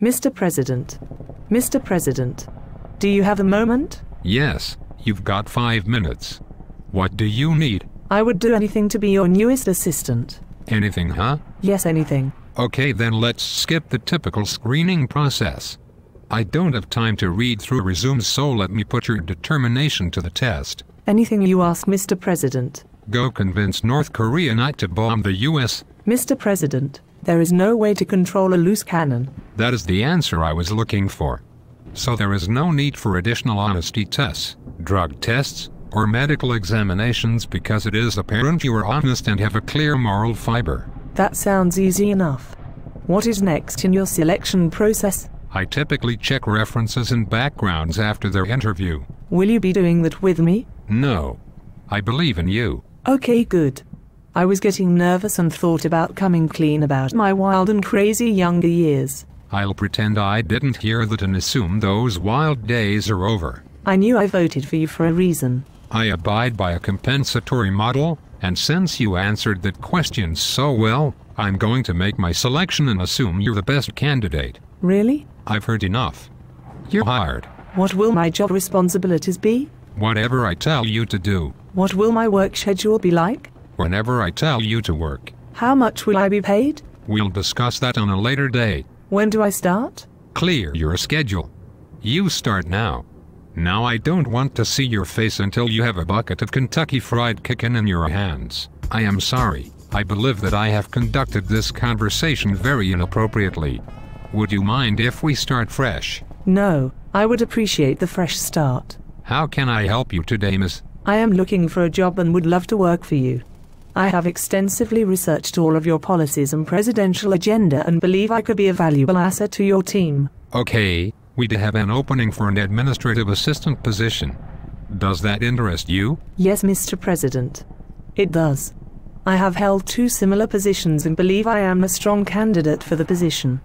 Mr. President. Mr. President. Do you have a moment? Yes, you've got 5 minutes. What do you need? I would do anything to be your newest assistant. Anything, huh? Yes, anything. Okay, then let's skip the typical screening process. I don't have time to read through resumes, so let me put your determination to the test. Anything you ask, Mr. President. Go convince North Korea not to bomb the US. Mr. President, there is no way to control a loose cannon. That is the answer I was looking for. So there is no need for additional honesty tests, drug tests, or medical examinations because it is apparent you are honest and have a clear moral fiber. That sounds easy enough. What is next in your selection process? I typically check references and backgrounds after their interview. Will you be doing that with me? No. I believe in you. Okay, good. I was getting nervous and thought about coming clean about my wild and crazy younger years. I'll pretend I didn't hear that and assume those wild days are over. I knew I voted for you for a reason. I abide by a compensatory model, and since you answered that question so well, I'm going to make my selection and assume you're the best candidate. Really? I've heard enough. You're hired. What will my job responsibilities be? Whatever I tell you to do. What will my work schedule be like? Whenever I tell you to work. How much will I be paid? We'll discuss that on a later date. When do I start? Clear your schedule. You start now. Now I don't want to see your face until you have a bucket of Kentucky Fried Chicken in your hands. I am sorry. I believe that I have conducted this conversation very inappropriately. Would you mind if we start fresh? No, I would appreciate the fresh start. How can I help you today, miss? I am looking for a job and would love to work for you. I have extensively researched all of your policies and presidential agenda and believe I could be a valuable asset to your team. Okay, we have an opening for an administrative assistant position. Does that interest you? Yes, Mr. President. It does. I have held 2 similar positions and believe I am a strong candidate for the position.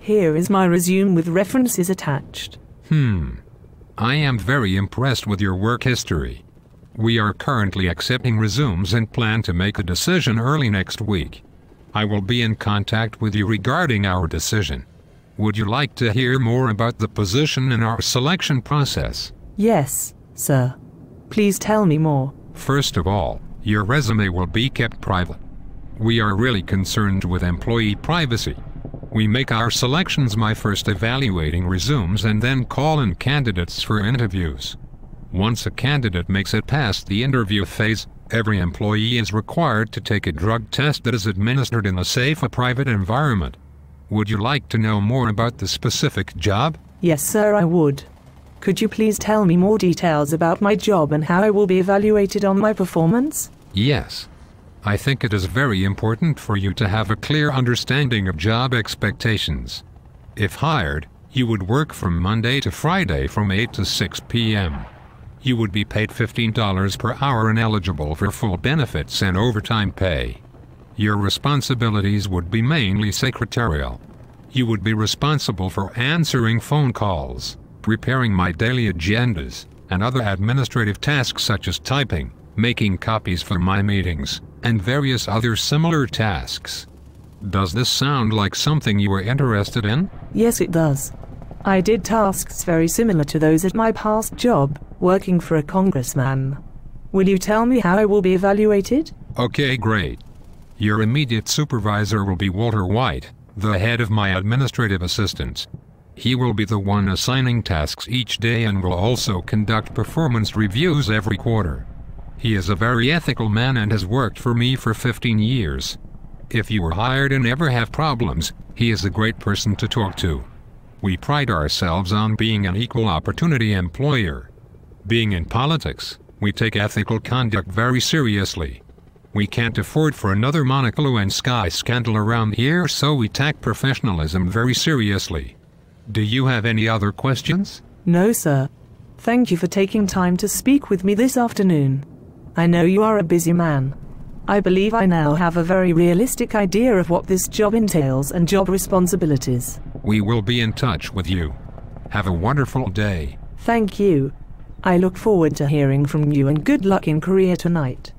Here is my resume with references attached. I am very impressed with your work history. We are currently accepting resumes and plan to make a decision early next week. I will be in contact with you regarding our decision. Would you like to hear more about the position in our selection process? Yes, sir. Please tell me more. First of all, your resume will be kept private. We are really concerned with employee privacy. We make our selections by first evaluating resumes and then call in candidates for interviews. Once a candidate makes it past the interview phase, every employee is required to take a drug test that is administered in a safe, private environment. Would you like to know more about the specific job? Yes, sir, I would. Could you please tell me more details about my job and how I will be evaluated on my performance? Yes. I think it is very important for you to have a clear understanding of job expectations. If hired, you would work from Monday to Friday from 8 to 6 p.m. You would be paid $15 per hour and eligible for full benefits and overtime pay. Your responsibilities would be mainly secretarial. You would be responsible for answering phone calls, preparing my daily agendas, and other administrative tasks such as typing, making copies for my meetings, and various other similar tasks. Does this sound like something you are interested in? Yes, it does. I did tasks very similar to those at my past job, working for a congressman. Will you tell me how I will be evaluated? Okay, great. Your immediate supervisor will be Walter White, the head of my administrative assistants. He will be the one assigning tasks each day and will also conduct performance reviews every quarter. He is a very ethical man and has worked for me for 15 years. If you are hired and ever have problems, he is a great person to talk to. We pride ourselves on being an equal opportunity employer. Being in politics, we take ethical conduct very seriously. We can't afford for another Monica Lewinsky scandal around here, so we take professionalism very seriously. Do you have any other questions? No, sir. Thank you for taking time to speak with me this afternoon. I know you are a busy man. I believe I now have a very realistic idea of what this job entails and job responsibilities. We will be in touch with you. Have a wonderful day. Thank you. I look forward to hearing from you and good luck in Korea tonight.